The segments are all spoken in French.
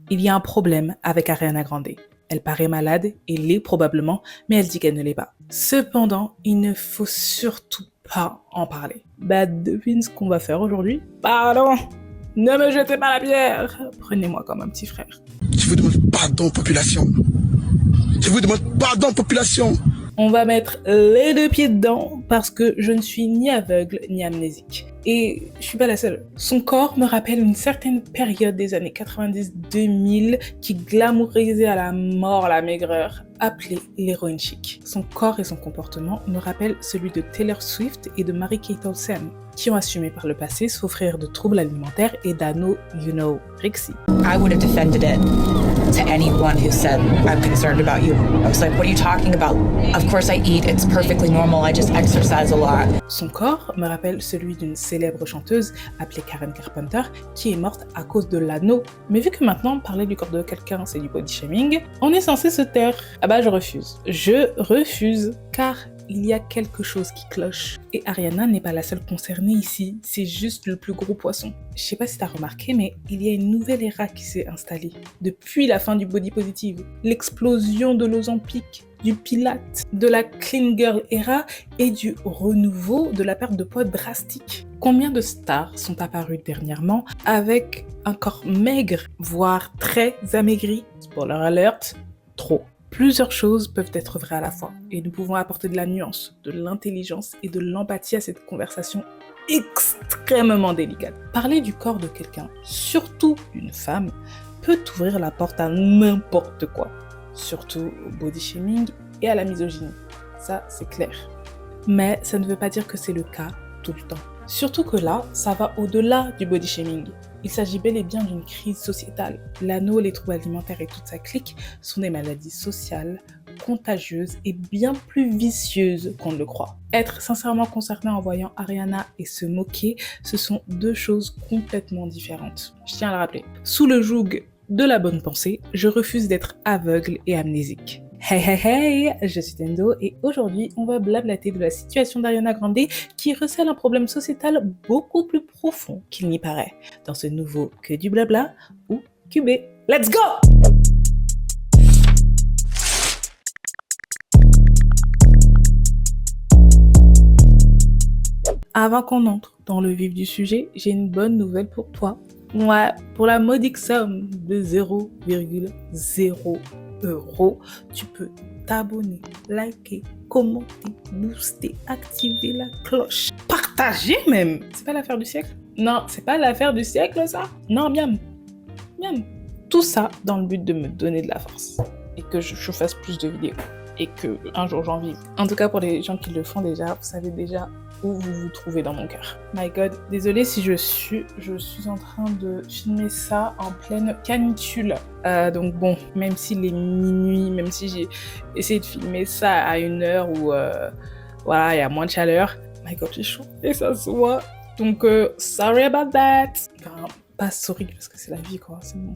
Il y a un problème avec Ariana Grande. Elle paraît malade, et l'est probablement, mais elle dit qu'elle ne l'est pas. Cependant, il ne faut surtout pas en parler. Bah, devine ce qu'on va faire aujourd'hui? Pardon! Ne me jetez pas la pierre! Prenez-moi comme un petit frère. Je vous demande pardon, population. Je vous demande pardon, population. On va mettre les deux pieds dedans parce que je ne suis ni aveugle ni amnésique. Et je suis pas la seule. Son corps me rappelle une certaine période des années 90-2000 qui glamourisait à la mort la maigreur, appelée l'héroïne chic. Son corps et son comportement me rappellent celui de Taylor Swift et de Mary-Kate Olsen, qui ont assumé par le passé souffrir de troubles alimentaires et d'anorexie. I would have defended it to anyone who said, I'm concerned about you. I was like, what are you talking about? Of course I eat, it's perfectly normal, I just exercise a lot. Son corps me rappelle celui d'une célèbre chanteuse appelée Karen Carpenter qui est morte à cause de l'anneau. Mais vu que maintenant parler du corps de quelqu'un c'est du body shaming, on est censé se taire. Ah bah je refuse. Je refuse car il y a quelque chose qui cloche. Et Ariana n'est pas la seule concernée ici, c'est juste le plus gros poisson. Je sais pas si t'as remarqué, mais il y a une nouvelle ère qui s'est installée. Depuis la fin du body positive, l'explosion de l'Ozempic, du Pilate, de la clean girl era et du renouveau de la perte de poids drastique. Combien de stars sont apparues dernièrement avec un corps maigre, voire très amaigri? Spoiler alert, trop. Plusieurs choses peuvent être vraies à la fois et nous pouvons apporter de la nuance, de l'intelligence et de l'empathie à cette conversation extrêmement délicate. Parler du corps de quelqu'un, surtout d'une femme, peut ouvrir la porte à n'importe quoi, surtout au body shaming et à la misogynie. Ça, c'est clair. Mais ça ne veut pas dire que c'est le cas tout le temps. Surtout que là, ça va au-delà du body shaming. Il s'agit bel et bien d'une crise sociétale. L'anneau, les troubles alimentaires et toute sa clique sont des maladies sociales, contagieuses et bien plus vicieuses qu'on ne le croit. Être sincèrement concerné en voyant Ariana et se moquer, ce sont deux choses complètement différentes. Je tiens à le rappeler. Sous le joug de la bonne pensée, je refuse d'être aveugle et amnésique. Hey hey hey, je suis Tendo et aujourd'hui on va blablater de la situation d'Ariana Grande qui recèle un problème sociétal beaucoup plus profond qu'il n'y paraît dans ce nouveau Que du blabla ou QB. Let's go! Avant qu'on entre dans le vif du sujet, j'ai une bonne nouvelle pour toi. Ouais, pour la modique somme de 0,0 €, tu peux t'abonner, liker, commenter, booster, activer la cloche, partager même. C'est pas l'affaire du siècle? Non, c'est pas l'affaire du siècle ça? Non, miam. Tout ça dans le but de me donner de la force et que je fasse plus de vidéos et que un jour j'en vive. En tout cas pour les gens qui le font déjà, vous savez déjà où vous vous trouvez dans mon cœur. My God, désolée si je suis en train de filmer ça en pleine canicule. Donc bon, même s'il est minuit, même si j'ai essayé de filmer ça à une heure où voilà, il y a moins de chaleur. My God, j'ai chaud et ça se voit. Donc sorry about that. Enfin, pas sorry parce que c'est la vie quoi, c'est bon.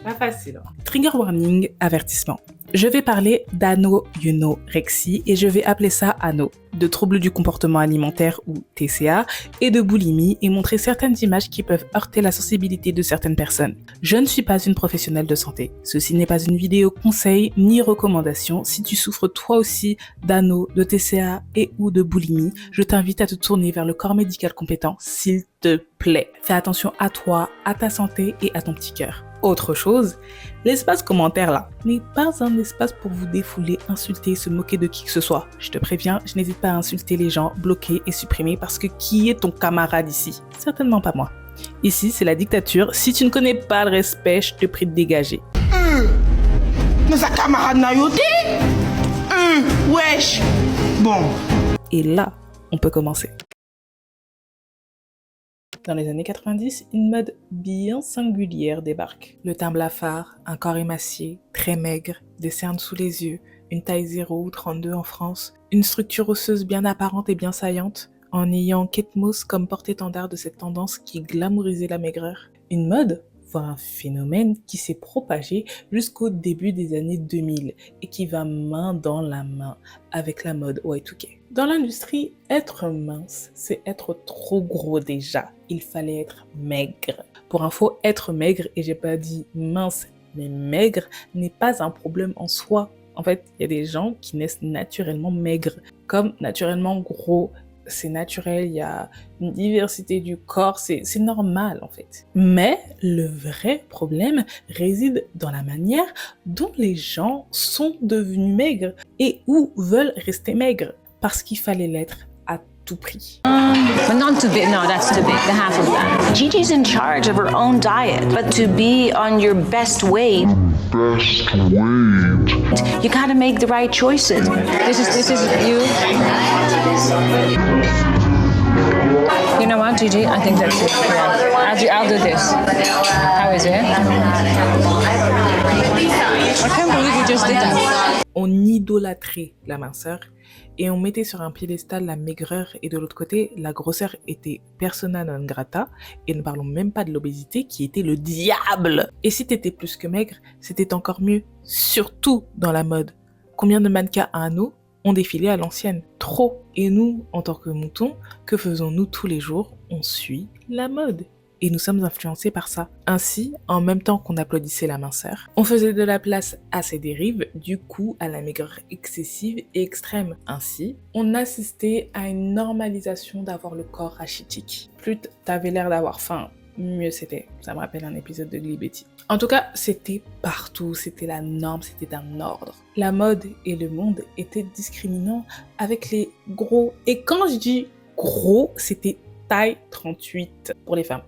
Pas facile. Trigger warning, avertissement. Je vais parler d'anorexie et je vais appeler ça ANO, de troubles du comportement alimentaire ou TCA et de boulimie et montrer certaines images qui peuvent heurter la sensibilité de certaines personnes. Je ne suis pas une professionnelle de santé. Ceci n'est pas une vidéo conseil ni recommandation. Si tu souffres toi aussi d'ANO, de TCA et ou de boulimie, je t'invite à te tourner vers le corps médical compétent, s'il te plaît. Fais attention à toi, à ta santé et à ton petit cœur. Autre chose, l'espace commentaire là n'est pas un espace pour vous défouler, insulter, se moquer de qui que ce soit. Je te préviens, je n'hésite pas à insulter les gens, bloquer et supprimer parce que qui est ton camarade ici? Certainement pas moi. Ici, c'est la dictature. Si tu ne connais pas le respect, je te prie de dégager. Mais sa camarade n'a yoté? Wesh. Bon. Et là, on peut commencer. Dans les années 90, une mode bien singulière débarque. Le teint blafard, un corps émacié, très maigre, des cernes sous les yeux, une taille 0 ou 32 en France, une structure osseuse bien apparente et bien saillante, en ayant Kate Moss comme porte-étendard de cette tendance qui glamourisait la maigreur. Une mode, voire un phénomène qui s'est propagé jusqu'au début des années 2000 et qui va main dans la main avec la mode Y2K. Dans l'industrie, être mince, c'est être trop gros déjà. Il fallait être maigre. Pour info, être maigre, et j'ai pas dit mince, mais maigre, n'est pas un problème en soi. En fait, il y a des gens qui naissent naturellement maigres, comme naturellement gros. C'est naturel, il y a une diversité du corps, c'est normal en fait. Mais le vrai problème réside dans la manière dont les gens sont devenus maigres et ou veulent rester maigres, parce qu'il fallait l'être à tout prix. But not too big. No, that's too big. The half of that. Gigi's in charge of her own diet, but to be on your best weight, you gotta make the right choices. This is you. You know what, Gigi? I think that's it. Yeah. I'll do this. How is it? I can't believe you just did that. On idolâtrait la minceur et on mettait sur un piédestal la maigreur, et de l'autre côté, la grosseur était persona non grata, et ne parlons même pas de l'obésité qui était le diable. Et si t'étais plus que maigre, c'était encore mieux, surtout dans la mode. Combien de mannequins à anneaux ont défilé à l'ancienne? Trop. Et nous, en tant que moutons, que faisons-nous tous les jours? On suit la mode. Et nous sommes influencés par ça. Ainsi, en même temps qu'on applaudissait la minceur, on faisait de la place à ces dérives, du coup à la maigreur excessive et extrême. Ainsi, on assistait à une normalisation d'avoir le corps rachitique. Plus t'avais l'air d'avoir faim, mieux c'était. Ça me rappelle un épisode de Glee Betty. En tout cas, c'était partout, c'était la norme, c'était un ordre. La mode et le monde étaient discriminants avec les gros. Et quand je dis gros, c'était taille 38 pour les femmes.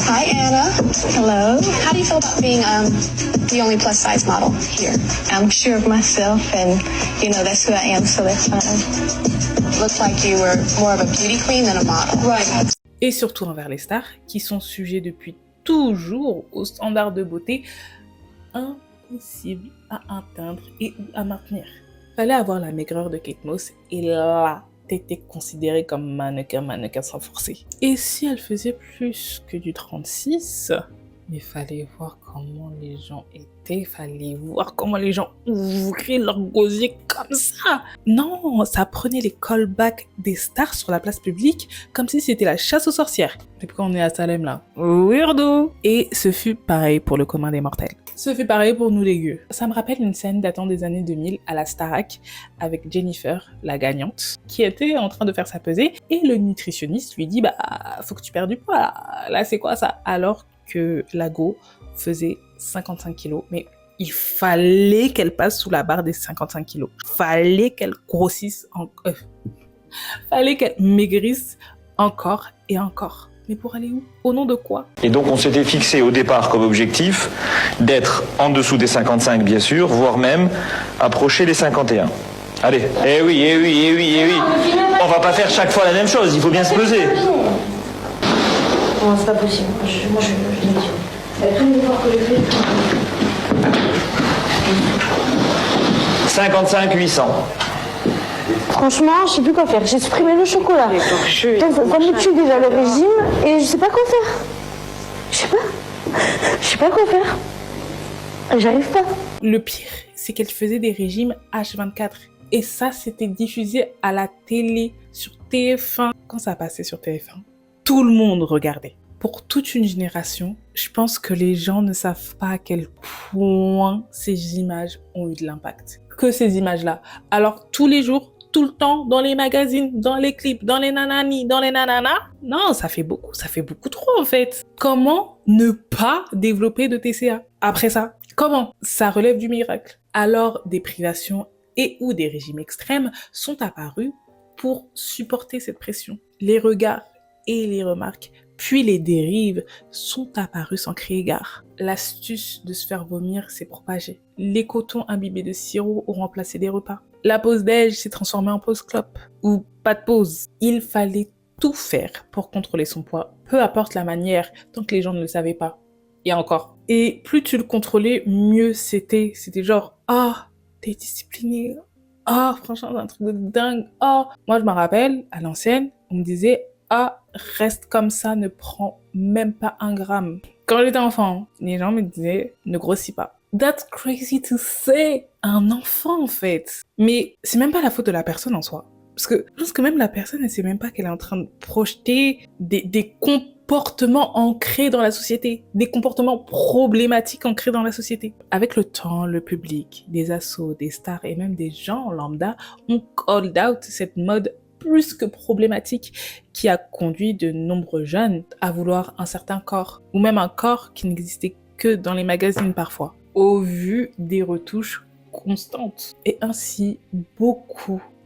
Hi Anna. Hello. How do you feel about being the only plus size model here? I'm sure of myself, and you know that's who I am, so that's fine. Looks like you were more of a beauty queen than a model. Right. Et surtout envers les stars, qui sont sujets depuis toujours aux standards de beauté impossibles à atteindre et à maintenir. Fallait avoir la maigreur de Kate Moss, et là, t'étais considérée comme mannequin sans forcer. Et si elle faisait plus que du 36, mais fallait voir comment les gens étaient, fallait voir comment les gens ouvraient leur gosier comme ça. Non, ça prenait les callbacks des stars sur la place publique comme si c'était la chasse aux sorcières. Et pourquoi on est à Salem là? Weirdo! Et ce fut pareil pour le commun des mortels. Ce fut pareil pour nous les gueux. Ça me rappelle une scène datant des années 2000 à la Starac avec Jennifer, la gagnante, qui était en train de faire sa pesée, et le nutritionniste lui dit « Bah, faut que tu perdes du poids là, là c'est quoi ça ?» Alors que la go faisait 55 kilos, mais il fallait qu'elle passe sous la barre des 55 kilos. Fallait qu'elle grossisse, fallait qu'elle maigrisse encore et encore. Mais pour aller où? Au nom de quoi? Et donc on s'était fixé au départ comme objectif d'être en dessous des 55 bien sûr, voire même approcher les 51. Allez, eh oui. On va pas faire chaque fois la même chose, il faut bien se peser. Non, c'est pas possible. Moi, je l'ai dit. Avec tous les efforts que j'ai fait. 55 800. Franchement, je sais plus quoi faire. J'ai supprimé le chocolat. Ça me tue déjà le régime et je sais pas quoi faire. Je sais pas quoi faire. J'arrive pas. Le pire, c'est qu'elle faisait des régimes H24. Et ça, c'était diffusé à la télé, sur TF1. Quand ça passait sur TF1, tout le monde regardait. Pour toute une génération, je pense que les gens ne savent pas à quel point ces images ont eu de l'impact. Que ces images-là. Alors, tous les jours, tout le temps, dans les magazines, dans les clips, dans les nanani, dans les nananas. Non, ça fait beaucoup trop en fait. Comment ne pas développer de TCA après ça? Comment? Ça relève du miracle. Alors, des privations et ou des régimes extrêmes sont apparus pour supporter cette pression. Les regards et les remarques, puis les dérives sont apparus sans crier gare. L'astuce de se faire vomir s'est propagée. Les cotons imbibés de sirop ont remplacé des repas. La pause déj s'est transformée en pause clope. Ou pas de pause. Il fallait tout faire pour contrôler son poids, peu importe la manière, tant que les gens ne le savaient pas. Et encore. Et plus tu le contrôlais, mieux c'était. C'était genre, t'es discipliné. Franchement, c'est un truc de dingue. Moi, je me rappelle, à l'ancienne, on me disait, reste comme ça, ne prends même pas 1 gramme. Quand j'étais enfant, les gens me disaient, ne grossis pas. That's crazy to say. Un enfant, en fait. Mais c'est même pas la faute de la personne en soi. Parce que je pense que même la personne, elle sait même pas qu'elle est en train de projeter des comportements ancrés dans la société, des comportements problématiques ancrés dans la société. Avec le temps, le public, des assos, des stars et même des gens lambda ont called out cette mode plus que problématique qui a conduit de nombreux jeunes à vouloir un certain corps, ou même un corps qui n'existait que dans les magazines parfois, au vu des retouches constantes. Et ainsi,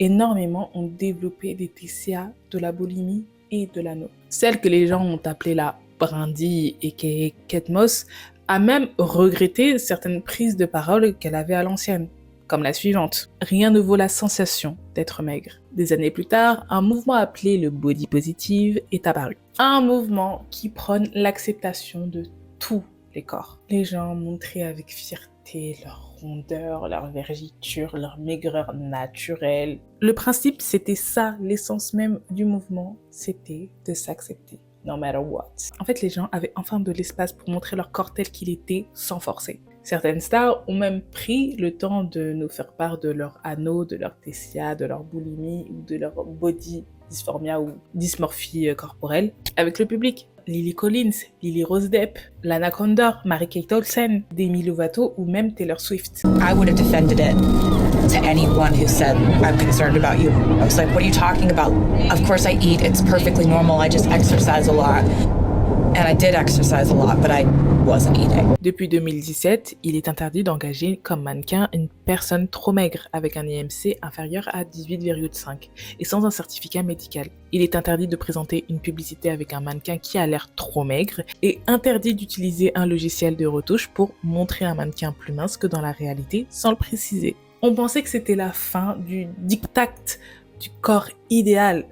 énormément ont développé des TCA, de la boulimie et de l'ano. Celle que les gens ont appelée la brindille et qui est Kate Moss a même regretté certaines prises de parole qu'elle avait à l'ancienne, comme la suivante. Rien ne vaut la sensation d'être maigre. Des années plus tard, un mouvement appelé le body positive est apparu. Un mouvement qui prône l'acceptation de tous les corps. Les gens montraient avec fierté leur rondeur, leur vergiture, leur maigreur naturelle. Le principe, c'était ça, l'essence même du mouvement, c'était de s'accepter, no matter what. En fait, les gens avaient enfin de l'espace pour montrer leur corps tel qu'il était, sans forcer. Certaines stars ont même pris le temps de nous faire part de leur anneau, de leur TCA, de leur boulimie ou de leur body dysphoria ou dysmorphie corporelle avec le public. Lily Collins, Lily Rose Depp, Lana Condor, Mary-Kate Olsen, Demi Lovato ou même Taylor Swift. I would have defended it to anyone who said, I'm concerned about you. I was like, what are you talking about? Of course I eat, it's perfectly normal, I just exercise a lot. And I did exercise a lot, but I wasn't eating. Depuis 2017, il est interdit d'engager comme mannequin une personne trop maigre avec un IMC inférieur à 18,5 et sans un certificat médical. Il est interdit de présenter une publicité avec un mannequin qui a l'air trop maigre et interdit d'utiliser un logiciel de retouche pour montrer un mannequin plus mince que dans la réalité sans le préciser. On pensait que c'était la fin du diktat du corps idéal.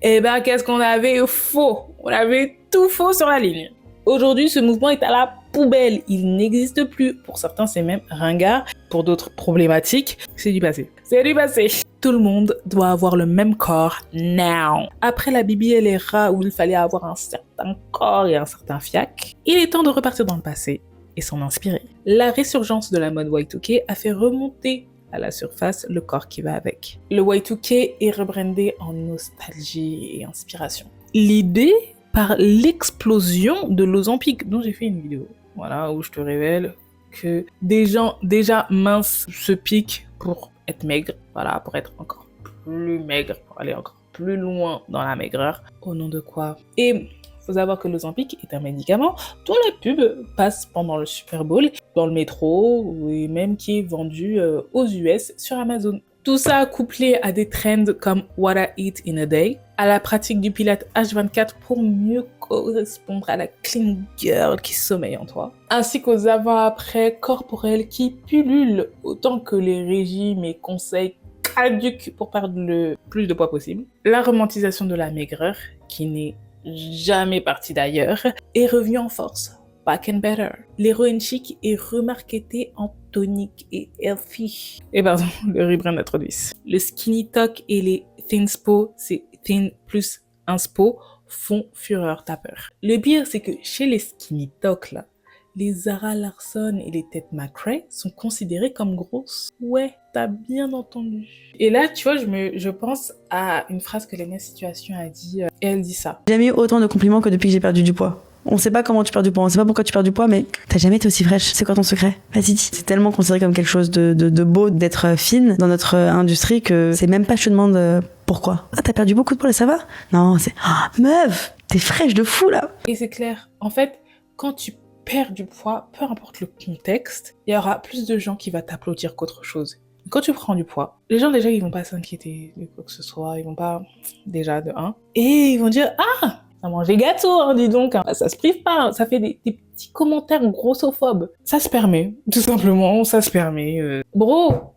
Eh ben, qu'est-ce qu'on avait faux? On avait tout faux sur la ligne. Aujourd'hui, ce mouvement est à la poubelle. Il n'existe plus. Pour certains, c'est même ringard. Pour d'autres, problématique. C'est du passé. C'est du passé. Tout le monde doit avoir le même corps now. Après la Bibi et les rats où il fallait avoir un certain corps et un certain fiac, il est temps de repartir dans le passé et s'en inspirer. La résurgence de la mode Y2K a fait remonter à la surface le corps qui va avec. Le Y2K est rebrandé en nostalgie et inspiration. L'idée par l'explosion de l'Ozempic, dont j'ai fait une vidéo, voilà, où je te révèle que des gens déjà minces se piquent pour être maigres, voilà, pour être encore plus maigres, pour aller encore plus loin dans la maigreur. Au nom de quoi? Et faut savoir que l'Ozempic est un médicament dont la pub passe pendant le Super Bowl, dans le métro, et même qui est vendu aux US sur Amazon. Tout ça couplé à des trends comme What I Eat in a Day, à la pratique du Pilates H24 pour mieux correspondre à la clean girl qui sommeille en toi, ainsi qu'aux avant-après corporels qui pullulent autant que les régimes et conseils caducs pour perdre le plus de poids possible. La romantisation de la maigreur, qui n'est jamais partie d'ailleurs, est revenue en force. Back and better. L'héroïne chic est remarketée en tonique et healthy. Et pardon, le rebrand introduit. Le skinny talk et les thinspo, c'est thin plus inspo, font fureur tapeur. Le pire, c'est que chez les skinny talk là, les Zara Larsson et les Ted McRae sont considérées comme grosses. Ouais, t'as bien entendu. Et là, tu vois, je pense à une phrase que Lena Situation a dit, et elle dit ça. J'ai jamais eu autant de compliments que depuis que j'ai perdu du poids. On sait pas comment tu perds du poids, on sait pas pourquoi tu perds du poids, mais t'as jamais été aussi fraîche. C'est quoi ton secret? Vas-y, dis. C'est tellement considéré comme quelque chose de beau d'être fine dans notre industrie que c'est même pas, je te demande pourquoi. Ah, t'as perdu beaucoup de poids là, ça va? Non, c'est meuf, t'es fraîche de fou là. Et c'est clair. En fait, quand tu perds du poids, peu importe le contexte, il y aura plus de gens qui vont t'applaudir qu'autre chose. Quand tu prends du poids, les gens déjà ils vont pas s'inquiéter de quoi que ce soit, ils vont pas déjà de 1, et ils vont dire ah, à manger gâteau, hein, dis donc, hein. Ça se prive pas, hein. Ça fait des petits commentaires grossophobes. Ça se permet, tout simplement, ça se permet. Bro,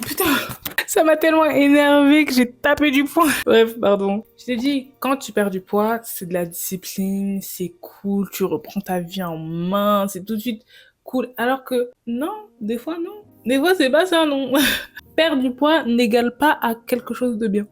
putain, ça m'a tellement énervé que j'ai tapé du poing. Bref, pardon. Je t'ai dit, quand tu perds du poids, c'est de la discipline, c'est cool, tu reprends ta vie en main, c'est tout de suite cool. Alors que non, des fois non. Des fois c'est pas ça, non. Perdre du poids n'égale pas à quelque chose de bien.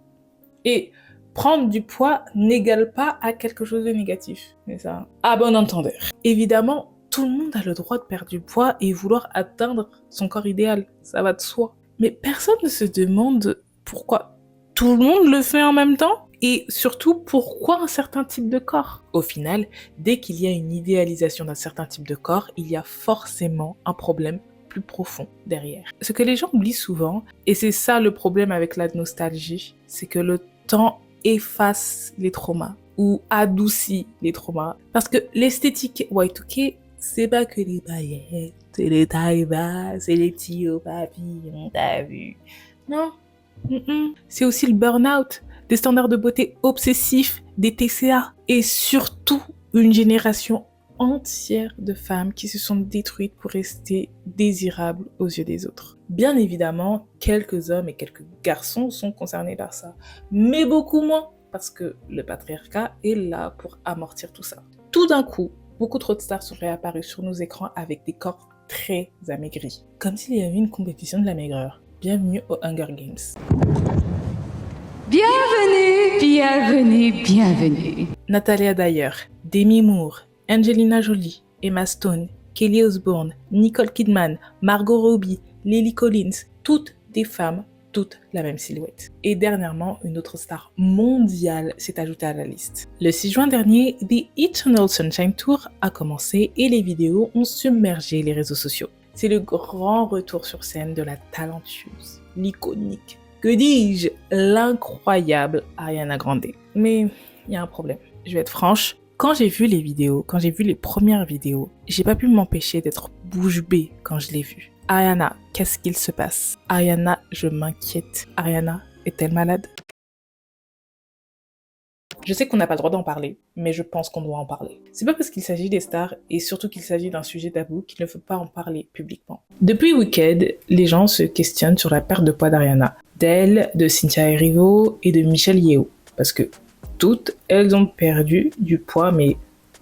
Et prendre du poids n'égale pas à quelque chose de négatif. C'est ça. À bon entendeur. Évidemment, tout le monde a le droit de perdre du poids et vouloir atteindre son corps idéal, ça va de soi. Mais personne ne se demande pourquoi tout le monde le fait en même temps et surtout pourquoi un certain type de corps. Au final, dès qu'il y a une idéalisation d'un certain type de corps, il y a forcément un problème plus profond derrière. Ce que les gens oublient souvent, et c'est ça le problème avec la nostalgie, c'est que le temps efface les traumas ou adoucit les traumas. Parce que l'esthétique Y2K, c'est pas que les paillettes, c'est les tailles basses, c'est les petits hauts papillons, t'as vu? Non. C'est aussi le burn-out, des standards de beauté obsessifs, des TCA, et surtout une génération entière de femmes qui se sont détruites pour rester désirables aux yeux des autres. Bien évidemment, quelques hommes et quelques garçons sont concernés par ça, mais beaucoup moins, parce que le patriarcat est là pour amortir tout ça. Tout d'un coup, beaucoup trop de stars sont réapparues sur nos écrans avec des corps très amaigris, comme s'il y avait une compétition de la maigreur. Bienvenue aux Hunger Games. Bienvenue, bienvenue, bienvenue. Natalia Dyer, Demi Moore, Angelina Jolie, Emma Stone, Kelly Osbourne, Nicole Kidman, Margot Robbie, Lily Collins, toutes des femmes, toutes la même silhouette. Et dernièrement, une autre star mondiale s'est ajoutée à la liste. Le 6 juin dernier, The Eternal Sunshine Tour a commencé et les vidéos ont submergé les réseaux sociaux. C'est le grand retour sur scène de la talentueuse, l'iconique, que dis-je, l'incroyable Ariana Grande. Mais il y a un problème, je vais être franche. Quand j'ai vu les vidéos, quand j'ai vu les premières vidéos, j'ai pas pu m'empêcher d'être bouche bée quand je l'ai vue. Ariana, qu'est-ce qu'il se passe? Ariana, je m'inquiète. Ariana, est-elle malade? Je sais qu'on n'a pas le droit d'en parler, mais je pense qu'on doit en parler. C'est pas parce qu'il s'agit des stars, et surtout qu'il s'agit d'un sujet tabou, qu'il ne faut pas en parler publiquement. Depuis Wicked, les gens se questionnent sur la perte de poids d'Ariana, d'elle, de Cynthia Erivo et de Michelle Yeoh, parce que toutes, elles ont perdu du poids, mais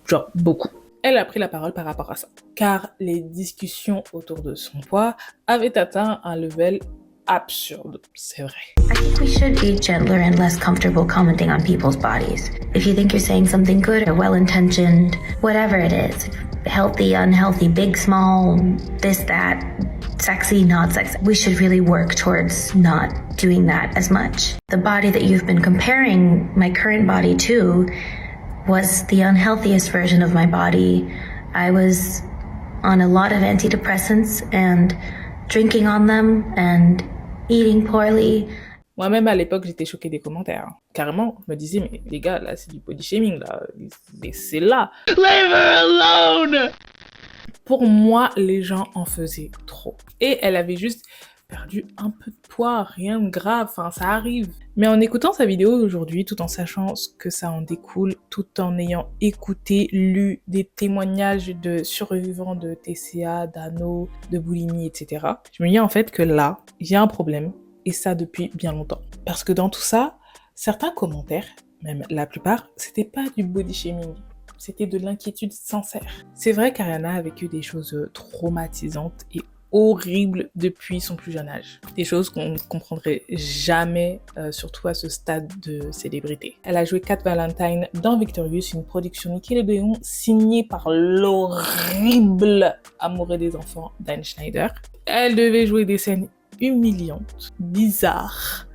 genre beaucoup. Elle a pris la parole par rapport à ça, car les discussions autour de son poids avaient atteint un level absurde, c'est vrai. I think we should be gentler and less comfortable commenting on people's bodies. If you think you're saying something good or well-intentioned, whatever it is, healthy, unhealthy, big, small, this, that, sexy, not sexy, we should really work towards not doing that as much. The body that you've been comparing my current body to was the unhealthiest version of my body. I was on a lot of antidepressants and drinking on them and eating poorly. Moi-même, à l'époque, j'étais choquée des commentaires. Carrément, je me disais, mais les gars, là, c'est du body shaming, là. C'est là. Leave her alone! Pour moi, les gens en faisaient trop. Et elle avait juste perdu un peu de poids, rien de grave, enfin, ça arrive. Mais en écoutant sa vidéo aujourd'hui, tout en sachant ce que ça en découle, tout en ayant écouté, lu des témoignages de survivants de TCA, d'ano, de boulimie, etc., je me dis en fait que là, il y a un problème, et ça depuis bien longtemps. Parce que dans tout ça, certains commentaires, même la plupart, c'était pas du body shaming. C'était de l'inquiétude sincère. C'est vrai qu'Ariana a vécu des choses traumatisantes et horribles depuis son plus jeune âge. Des choses qu'on ne comprendrait jamais, surtout à ce stade de célébrité. Elle a joué Kat Valentine dans Victorious, une production Nickelodeon signée par l'horrible amoureux des enfants Dan Schneider. Elle devait jouer des scènes humiliantes, bizarres.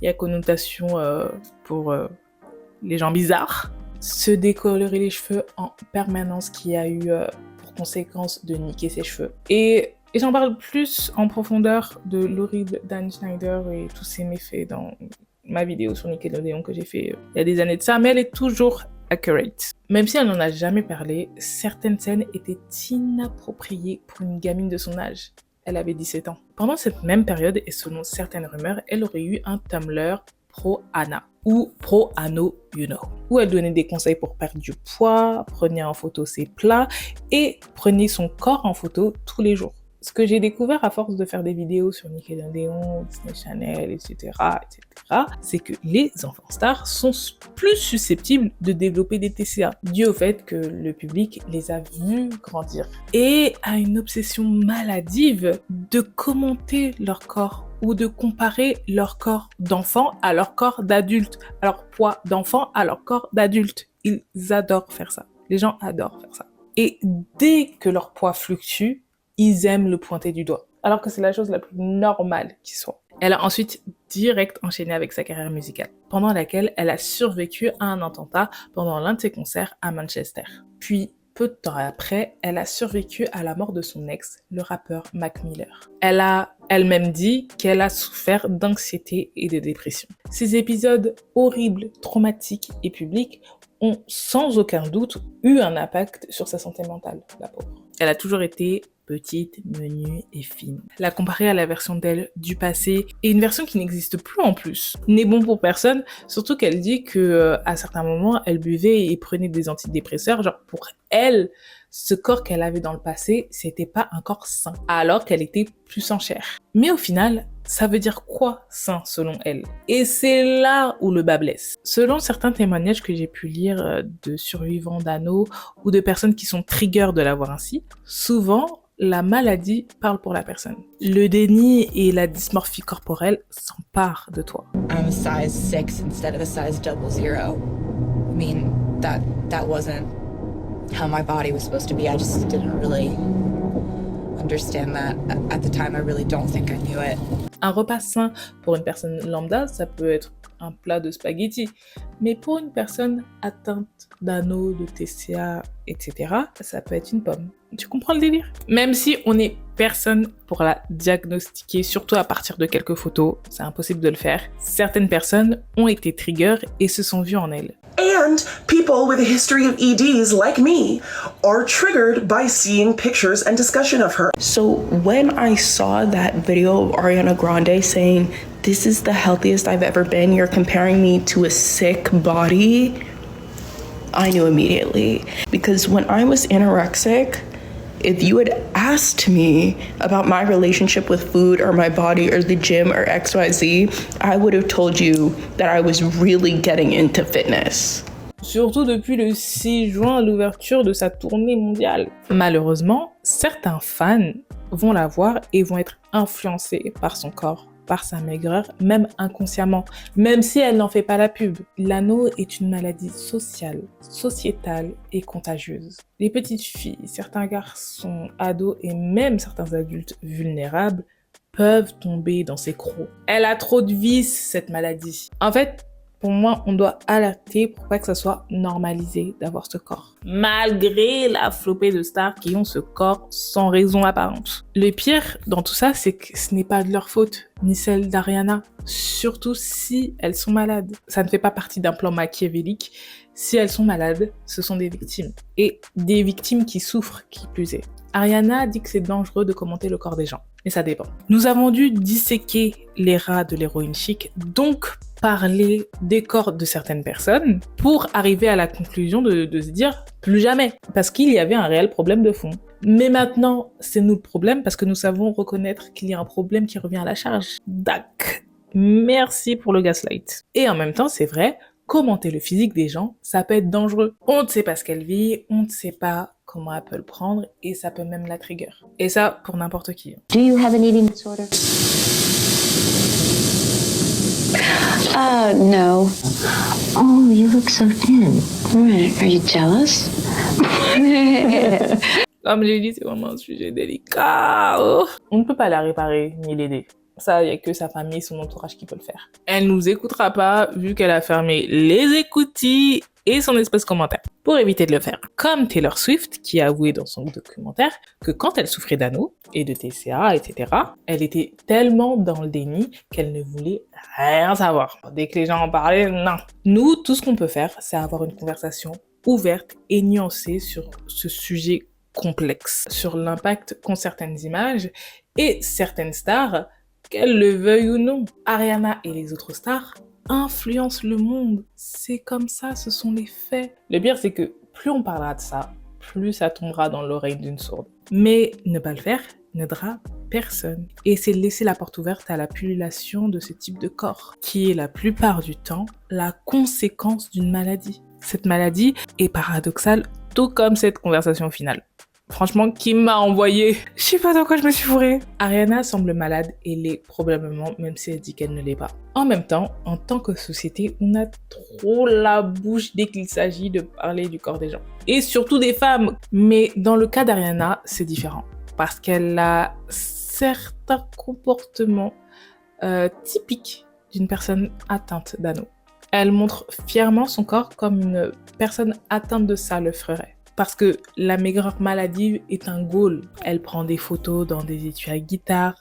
Il y a connotation pour les gens bizarres. Se décolorer les cheveux en permanence, qui a eu pour conséquence de niquer ses cheveux. Et j'en parle plus en profondeur de l'horrible Dan Schneider et tous ses méfaits dans ma vidéo sur Nickelodeon que j'ai fait il y a des années de ça, mais elle est toujours accurate. Même si elle n'en a jamais parlé, certaines scènes étaient inappropriées pour une gamine de son âge. Elle avait 17 ans. Pendant cette même période, et selon certaines rumeurs, elle aurait eu un Tumblr pro-Anna ou pro-Ano, you know, où elle donnait des conseils pour perdre du poids, prenait en photo ses plats et prenait son corps en photo tous les jours. Ce que j'ai découvert à force de faire des vidéos sur Nickelodeon, Disney Channel, etc., c'est que les enfants stars sont plus susceptibles de développer des TCA, dû au fait que le public les a vus grandir et a une obsession maladive de commenter leur corps ou de comparer leur corps d'enfant à leur corps d'adulte, à leur poids d'enfant à leur corps d'adulte. Ils adorent faire ça. Les gens adorent faire ça. Et dès que leur poids fluctue, ils aiment le pointer du doigt. Alors que c'est la chose la plus normale qui soit. Elle a ensuite direct enchaîné avec sa carrière musicale, pendant laquelle elle a survécu à un attentat pendant l'un de ses concerts à Manchester. Puis, peu de temps après, elle a survécu à la mort de son ex, le rappeur Mac Miller. Elle a elle-même dit qu'elle a souffert d'anxiété et de dépression. Ces épisodes horribles, traumatiques et publics ont sans aucun doute eu un impact sur sa santé mentale, la pauvre. Elle a toujours été petite, menue et fine. La comparer à la version d'elle du passé, et une version qui n'existe plus en plus, n'est bon pour personne, surtout qu'elle dit que à certains moments, elle buvait et prenait des antidépresseurs, genre pour elle, ce corps qu'elle avait dans le passé, c'était pas un corps sain, alors qu'elle était plus en chair. Mais au final, ça veut dire quoi, sain, selon elle? Et c'est là où le bas blesse. Selon certains témoignages que j'ai pu lire de survivants d'anneaux ou de personnes qui sont triggers de l'avoir ainsi, souvent, la maladie parle pour la personne. Le déni et la dysmorphie corporelle s'emparent de toi. I'm a size 6 instead of a size 00. I mean, that wasn't how my body was supposed to be. I just didn't really understand that at the time. I really don't think I knew it. Un repas sain pour une personne lambda, ça peut être un plat de spaghettis. Mais pour une personne atteinte d'anneaux, de TCA, etc., ça peut être une pomme. Tu comprends le délire? Même si on n'est personne pour la diagnostiquer, surtout à partir de quelques photos, c'est impossible de le faire. Certaines personnes ont été triggers et se sont vues en elles. And people with a history of EDs like me are triggered by seeing pictures and discussion of her. So when I saw that video of Ariana Grande saying, "This is the healthiest I've ever been, you're comparing me to a sick body," I knew immediately. Because when I was anorexic, if you had asked me about my relationship with food or my body or the gym or XYZ, I would have told you that I was really getting into fitness. Surtout depuis le 6 juin, l'ouverture de sa tournée mondiale. Malheureusement, certains fans vont la voir et vont être influencés par son corps, par sa maigreur, même inconsciemment, même si elle n'en fait pas la pub. L'anneau est une maladie sociale, sociétale et contagieuse. Les petites filles, certains garçons, ados et même certains adultes vulnérables peuvent tomber dans ces crocs. Elle a trop de vices, cette maladie. En fait, pour moi, on doit alerter pour pas que ça soit normalisé d'avoir ce corps. Malgré la flopée de stars qui ont ce corps sans raison apparente. Le pire dans tout ça, c'est que ce n'est pas de leur faute, ni celle d'Ariana. Surtout si elles sont malades. Ça ne fait pas partie d'un plan machiavélique. Si elles sont malades, ce sont des victimes. Et des victimes qui souffrent, qui plus est. Ariana dit que c'est dangereux de commenter le corps des gens. Mais ça dépend. Nous avons dû disséquer les rats de l'héroïne chic, donc parler des corps de certaines personnes pour arriver à la conclusion de se dire plus jamais, parce qu'il y avait un réel problème de fond. Mais maintenant, c'est nous le problème parce que nous savons reconnaître qu'il y a un problème qui revient à la charge. Dac. Merci pour le gaslight. Et en même temps, c'est vrai, commenter le physique des gens, ça peut être dangereux. On ne sait pas ce qu'elle vit, on ne sait pas comment elle peut le prendre et ça peut même la trigger. Et ça, pour n'importe qui. Do you have an eating disorder? No. Oh, you look so thin. Right. Are you jealous? Comme je l'ai dit, c'est vraiment un sujet délicat. Oh. On ne peut pas la réparer ni l'aider. Ça, il n'y a que sa famille et son entourage qui peut le faire. Elle nous écoutera pas vu qu'elle a fermé les écoutilles et son espace commentaire pour éviter de le faire. Comme Taylor Swift qui a avoué dans son documentaire que quand elle souffrait d'anneaux et de TCA, etc., elle était tellement dans le déni qu'elle ne voulait rien savoir. Dès que les gens en parlaient, non. Nous, tout ce qu'on peut faire, c'est avoir une conversation ouverte et nuancée sur ce sujet complexe, sur l'impact qu'ont certaines images et certaines stars, qu'elles le veuillent ou non. Ariana et les autres stars influencent le monde. C'est comme ça, ce sont les faits. Le pire, c'est que plus on parlera de ça, plus ça tombera dans l'oreille d'une sourde. Mais ne pas le faire n'aidera personne. Et c'est laisser la porte ouverte à la pullulation de ce type de corps, qui est la plupart du temps la conséquence d'une maladie. Cette maladie est paradoxale, tout comme cette conversation finale. Franchement, qui m'a envoyé? Je sais pas dans quoi je me suis fourrée. Ariana semble malade et l'est probablement, même si elle dit qu'elle ne l'est pas. En même temps, en tant que société, on a trop la bouche dès qu'il s'agit de parler du corps des gens. Et surtout des femmes. Mais dans le cas d'Ariana, c'est différent. Parce qu'elle a certains comportements typiques d'une personne atteinte d'anneau. Elle montre fièrement son corps comme une personne atteinte de ça le ferait. Parce que la maigreur maladive est un goal. Elle prend des photos dans des étuis à guitare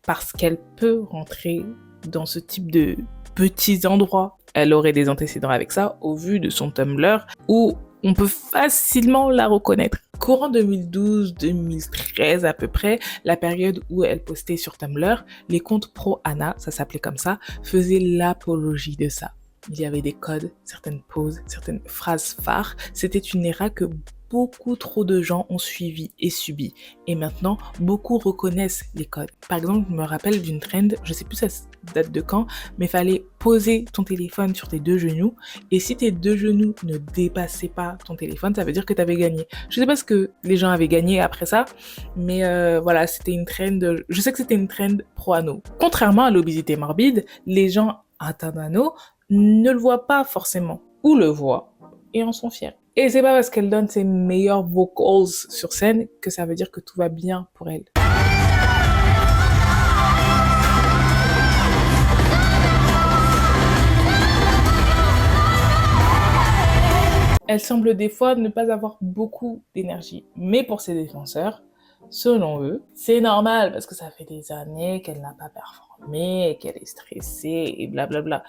parce qu'elle peut rentrer dans ce type de petits endroits. Elle aurait des antécédents avec ça au vu de son Tumblr où on peut facilement la reconnaître. Courant 2012-2013 à peu près, la période où elle postait sur Tumblr, les comptes pro-Anna, ça s'appelait comme ça, faisaient l'apologie de ça. Il y avait des codes, certaines poses, certaines phrases phares. C'était une era que beaucoup trop de gens ont suivi et subi. Et maintenant, beaucoup reconnaissent les codes. Par exemple, je me rappelle d'une trend, je sais plus ça date de quand, mais fallait poser ton téléphone sur tes 2 genoux. Et si tes 2 genoux ne dépassaient pas ton téléphone, ça veut dire que tu avais gagné. Je sais pas ce que les gens avaient gagné après ça, mais voilà, c'était une trend, je sais que c'était une trend pro-anneau. Contrairement à l'obésité morbide, les gens atteints d'anneau ne le voient pas forcément, ou le voient, et en sont fiers. Et c'est pas parce qu'elle donne ses meilleurs vocals sur scène que ça veut dire que tout va bien pour elle. Elle semble des fois ne pas avoir beaucoup d'énergie, mais pour ses défenseurs, selon eux, c'est normal parce que ça fait des années qu'elle n'a pas performé, qu'elle est stressée et blablabla.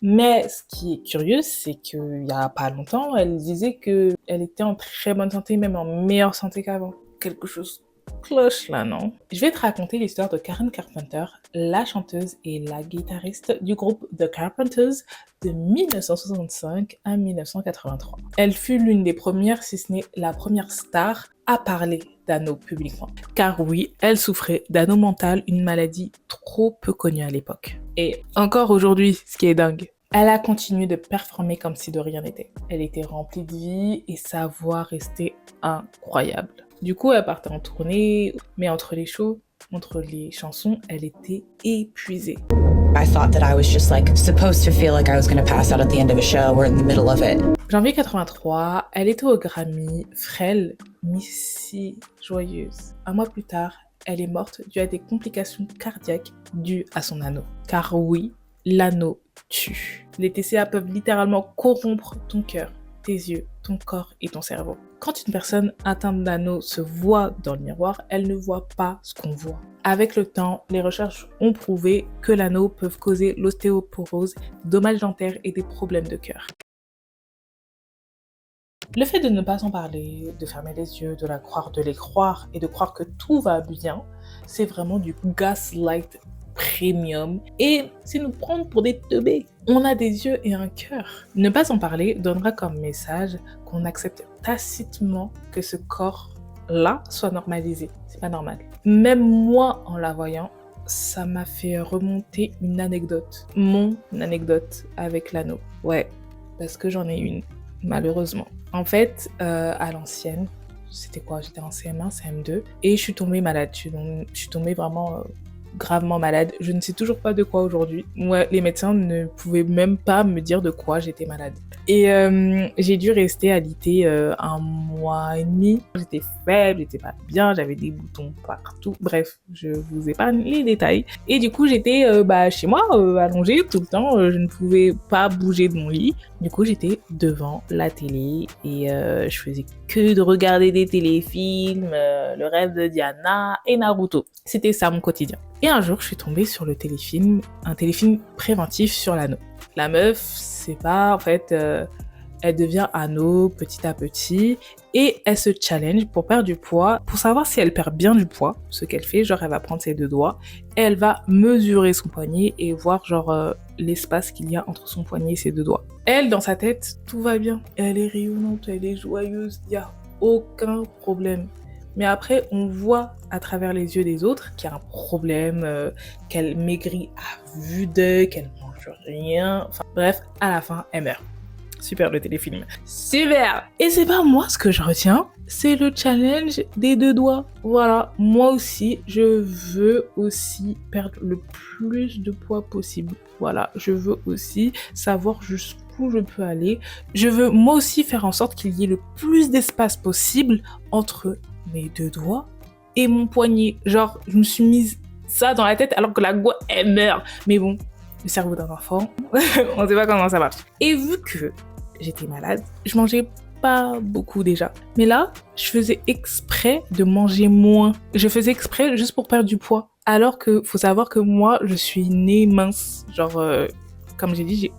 Mais ce qui est curieux, c'est qu'il y a pas longtemps, elle disait qu'elle était en très bonne santé, même en meilleure santé qu'avant. Quelque chose cloche là, non? Je vais te raconter l'histoire de Karen Carpenter, la chanteuse et la guitariste du groupe The Carpenters de 1965 à 1983. Elle fut l'une des premières, si ce n'est la première star à parler d'anneau publiquement. Car oui, elle souffrait d'anneau mental, une maladie trop peu connue à l'époque. Et encore aujourd'hui, ce qui est dingue, elle a continué de performer comme si de rien n'était. Elle était remplie de vie et sa voix restait incroyable. Du coup, elle partait en tournée, mais entre les shows, entre les chansons, elle était épuisée. I thought that I was just like supposed to feel like I was going to pass out at the end of a show or in the middle of it. Janvier 83, elle était au Grammy, frêle, mais si joyeuse. Un mois plus tard, elle est morte due à des complications cardiaques dues à son anneau. Car oui, l'anneau tue. Les TCA peuvent littéralement corrompre ton cœur, tes yeux, ton corps et ton cerveau. Quand une personne atteinte d'anneau se voit dans le miroir, elle ne voit pas ce qu'on voit. Avec le temps, les recherches ont prouvé que l'anneau peut causer l'ostéoporose, dommages dentaires et des problèmes de cœur. Le fait de ne pas en parler, de fermer les yeux, de les croire et de croire que tout va bien, c'est vraiment du gaslight premium et c'est nous prendre pour des teubés. On a des yeux et un cœur. Ne pas en parler donnera comme message qu'on accepte tacitement que ce corps-là soit normalisé. C'est pas normal. Même moi, en la voyant, ça m'a fait remonter une anecdote. Mon anecdote avec l'anneau. Ouais, parce que j'en ai une, malheureusement. En fait, à l'ancienne, c'était quoi? J'étais en CM1, CM2 et je suis tombée malade. Je suis tombée vraiment gravement malade. Je ne sais toujours pas de quoi aujourd'hui. Moi, les médecins ne pouvaient même pas me dire de quoi j'étais malade. Et j'ai dû rester alitée 1 mois et demi. J'étais faible, j'étais pas bien, j'avais des boutons partout. Bref, je vous épargne les détails. Et du coup, j'étais chez moi, allongée tout le temps. Je ne pouvais pas bouger de mon lit. Du coup, j'étais devant la télé et je faisais que de regarder des téléfilms, Le Rêve de Diana et Naruto. C'était ça mon quotidien. Et un jour, je suis tombée sur le téléfilm, un téléfilm préventif sur l'anneau. La meuf, c'est pas, en fait, elle devient anneau petit à petit et elle se challenge pour perdre du poids, pour savoir si elle perd bien du poids, ce qu'elle fait, genre elle va prendre ses 2 doigts et elle va mesurer son poignet et voir genre l'espace qu'il y a entre son poignet et ses 2 doigts. Elle, dans sa tête, tout va bien. Elle est rayonnante, elle est joyeuse, il n'y a aucun problème. Mais après, on voit à travers les yeux des autres qu'il y a un problème, qu'elle maigrit à vue d'œil, qu'elle mange rien. Enfin bref, à la fin, elle meurt. super le téléfilm. Super. Et c'est pas moi ce que je retiens, c'est le challenge des 2 doigts. Voilà, moi aussi, je veux aussi perdre le plus de poids possible. Voilà, je veux aussi savoir jusqu'où je peux aller. Je veux moi aussi faire en sorte qu'il y ait le plus d'espace possible entre mes 2 doigts et mon poignet. Genre, je me suis mise ça dans la tête alors que la Gwa, elle meurt. Mais bon, le cerveau d'un enfant, on sait pas comment ça marche. Et vu que j'étais malade, je mangeais pas beaucoup déjà. Mais là, je faisais exprès de manger moins. Je faisais exprès juste pour perdre du poids. Alors que faut savoir que moi, je suis née mince. Genre, comme j'ai dit, j'ai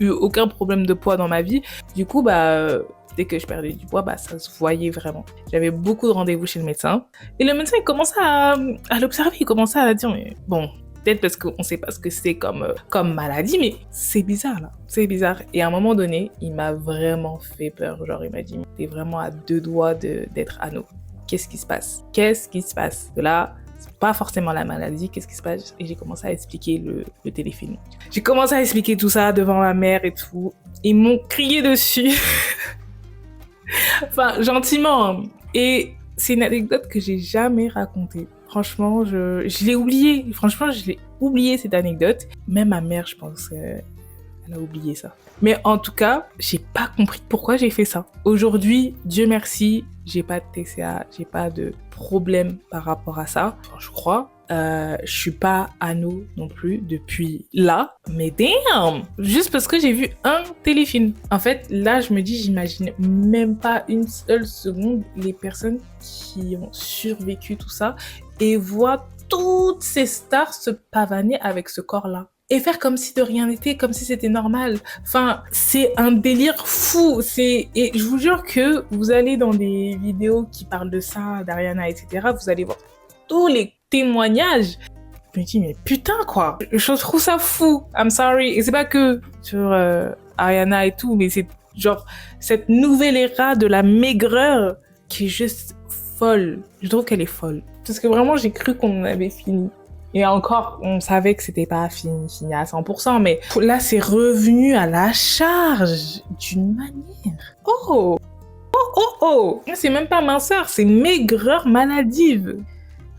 eu aucun problème de poids dans ma vie. Du coup, dès que je perdais du poids, ça se voyait vraiment. J'avais beaucoup de rendez-vous chez le médecin. Et le médecin, il commençait à l'observer. Il commençait à dire, mais bon, peut-être parce qu'on sait pas ce que c'est comme maladie, mais c'est bizarre, là. C'est bizarre. Et à un moment donné, il m'a vraiment fait peur. Genre, il m'a dit, t'es vraiment à 2 doigts d'être anneau. Qu'est-ce qui se passe? Qu'est-ce qui se passe? Là, c'est pas forcément la maladie, qu'est-ce qui se passe? Et j'ai commencé à expliquer le téléfilm. J'ai commencé à expliquer tout ça devant ma mère et tout. Ils m'ont crié dessus. Enfin, gentiment. Hein. Et c'est une anecdote que j'ai jamais racontée. Franchement, je l'ai oubliée. Franchement, je l'ai oubliée, cette anecdote. Même ma mère, je pense, elle a oublié ça. Mais en tout cas, j'ai pas compris pourquoi j'ai fait ça. Aujourd'hui, Dieu merci, j'ai pas de TCA, j'ai pas de problème par rapport à ça, je crois. Je suis pas anneau non plus depuis là, mais damn! Juste parce que j'ai vu un téléfilm. En fait, là, je me dis, j'imagine même pas une seule seconde les personnes qui ont survécu tout ça et voient toutes ces stars se pavaner avec ce corps-là. Et faire comme si de rien n'était, comme si c'était normal. Enfin, c'est un délire fou. Et je vous jure que vous allez dans des vidéos qui parlent de ça, d'Ariana, etc., vous allez voir tous les témoignages. Je me dis, mais putain, quoi. Je trouve ça fou. I'm sorry. Et c'est pas que sur Ariana et tout, mais c'est genre cette nouvelle ère de la maigreur qui est juste folle. Je trouve qu'elle est folle. Parce que vraiment, j'ai cru qu'on avait fini. Et encore, on savait que c'était pas fini à 100%, mais là, c'est revenu à la charge d'une manière. Oh! C'est même pas minceur, c'est maigreur maladive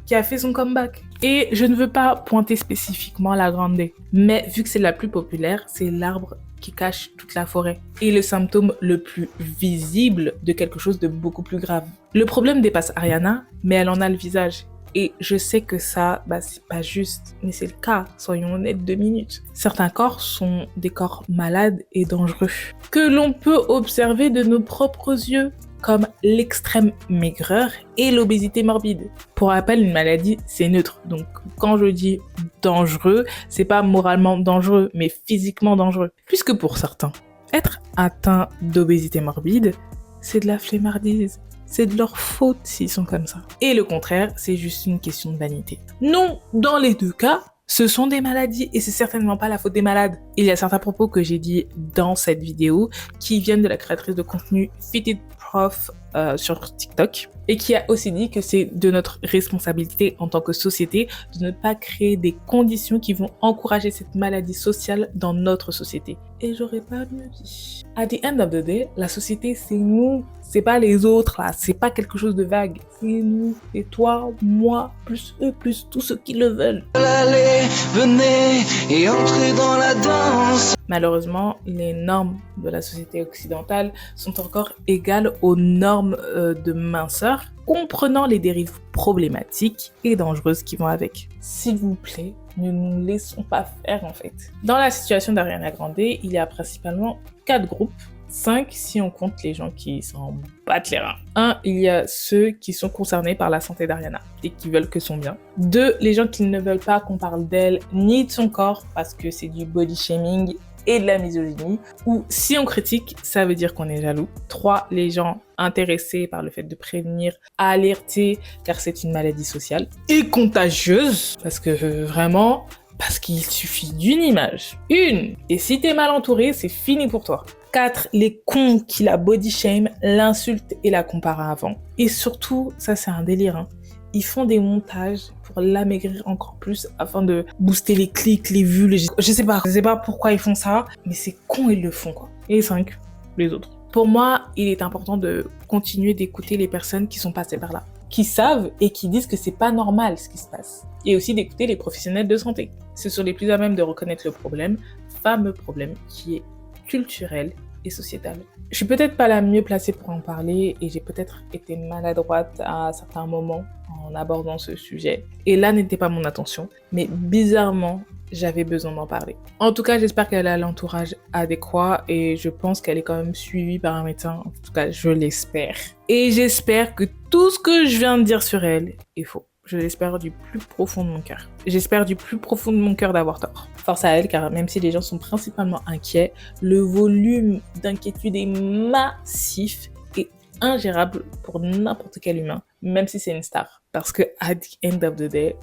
qui a fait son comeback. Et je ne veux pas pointer spécifiquement la Grande, mais vu que c'est la plus populaire, c'est l'arbre qui cache toute la forêt et le symptôme le plus visible de quelque chose de beaucoup plus grave. Le problème dépasse Ariana, mais elle en a le visage. Et je sais que ça, c'est pas juste, mais c'est le cas, soyons honnêtes 2 minutes. Certains corps sont des corps malades et dangereux, que l'on peut observer de nos propres yeux, comme l'extrême maigreur et l'obésité morbide. Pour rappel, une maladie, c'est neutre. Donc, quand je dis dangereux, c'est pas moralement dangereux, mais physiquement dangereux. Puisque pour certains, être atteint d'obésité morbide, c'est de la flemmardise. C'est de leur faute s'ils sont comme ça. Et le contraire, c'est juste une question de vanité. Non, dans les 2 cas, ce sont des maladies et c'est certainement pas la faute des malades. Il y a certains propos que j'ai dit dans cette vidéo qui viennent de la créatrice de contenu Fitted Prof sur TikTok et qui a aussi dit que c'est de notre responsabilité en tant que société de ne pas créer des conditions qui vont encourager cette maladie sociale dans notre société. Et j'aurais pas mieux dit. At the end of the day, la société, c'est nous. C'est pas les autres, là. C'est pas quelque chose de vague. C'est nous. Et toi, moi, plus eux, plus tous ceux qui le veulent. Allez, venez et entrez dans la danse. Malheureusement, les normes de la société occidentale sont encore égales aux normes de minceur, comprenant les dérives problématiques et dangereuses qui vont avec. S'il vous plaît, ne nous laissons pas faire en fait. Dans la situation d'Ariana Grande, il y a principalement 4 groupes. 5 si on compte les gens qui s'en battent les reins. 1, il y a ceux qui sont concernés par la santé d'Ariana et qui veulent que son bien. 2, les gens qui ne veulent pas qu'on parle d'elle ni de son corps parce que c'est du body shaming et de la misogynie. Ou si on critique, ça veut dire qu'on est jaloux. 3, les gens intéressés par le fait de prévenir, alerter car c'est une maladie sociale et contagieuse parce que vraiment... Parce qu'il suffit d'une image. Et si t'es mal entouré, c'est fini pour toi. 4, les cons qui la body shame, l'insultent et la comparent avant. Et surtout, ça c'est un délire, ils font des montages pour l'amaigrir encore plus afin de booster les clics, les vues, je sais pas pourquoi ils font ça, mais c'est con, ils le font quoi. Et 5, les autres. Pour moi, il est important de continuer d'écouter les personnes qui sont passées par là, qui savent et qui disent que c'est pas normal ce qui se passe. Et aussi d'écouter les professionnels de santé. Ce sont les plus à même de reconnaître le problème, fameux problème qui est culturel et sociétal. Je suis peut-être pas la mieux placée pour en parler et j'ai peut-être été maladroite à certains moments en abordant ce sujet. Et là n'était pas mon intention, mais bizarrement, j'avais besoin d'en parler. En tout cas, j'espère qu'elle a l'entourage adéquat et je pense qu'elle est quand même suivie par un médecin. En tout cas, je l'espère. Et j'espère que tout ce que je viens de dire sur elle est faux. Je l'espère du plus profond de mon cœur. J'espère du plus profond de mon cœur d'avoir tort. Force à elle, car même si les gens sont principalement inquiets, le volume d'inquiétude est massif et ingérable pour n'importe quel humain, même si c'est une star. Parce que at the end of the day,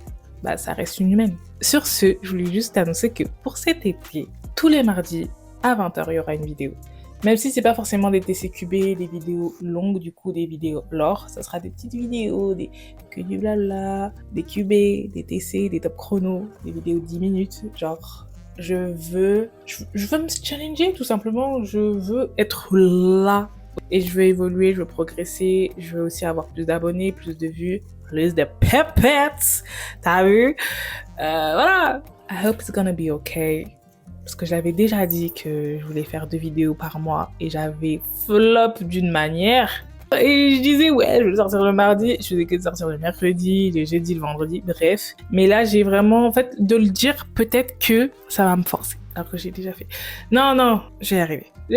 ça reste une humaine. Sur ce, je voulais juste annoncer que pour cet été, tous les mardis à 20h, il y aura une vidéo. Même si c'est pas forcément des TCQB, des vidéos longues, du coup des vidéos lore, ça sera des petites vidéos, que du blabla, des QB, des TC, des top chrono, des vidéos de 10 minutes. Genre, je veux me challenger tout simplement, je veux être là. Et je veux évoluer, je veux progresser, je veux aussi avoir plus d'abonnés, plus de vues, plus de pépettes. T'as vu? Voilà. I hope it's gonna be okay. Parce que j'avais déjà dit que je voulais faire 2 vidéos par mois et j'avais flop d'une manière. Et je disais, ouais, je vais sortir le mardi, je faisais que de sortir le mercredi, le jeudi, le vendredi, bref. Mais là, j'ai vraiment, en fait, de le dire, peut-être que ça va me forcer. Alors que j'ai déjà fait. Non, je vais y arriver. Je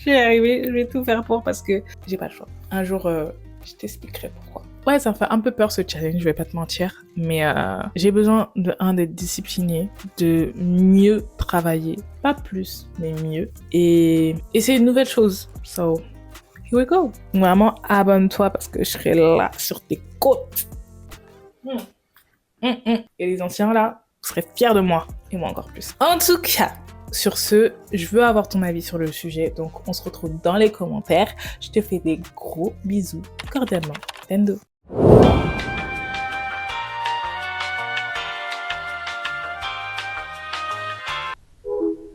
vais y arriver, je vais tout faire pour parce que j'ai pas le choix. Un jour, je t'expliquerai pourquoi. Ouais, ça me fait un peu peur ce challenge, je vais pas te mentir. Mais j'ai besoin d'être discipliné, de mieux travailler. Pas plus, mais mieux. Et c'est une nouvelle chose. So, here we go. Vraiment, abonne-toi parce que je serai là sur tes côtes. Et les anciens là, vous serez fiers de moi. Et moi encore plus. En tout cas, sur ce, je veux avoir ton avis sur le sujet. Donc, on se retrouve dans les commentaires. Je te fais des gros bisous. Cordialement, Tendo.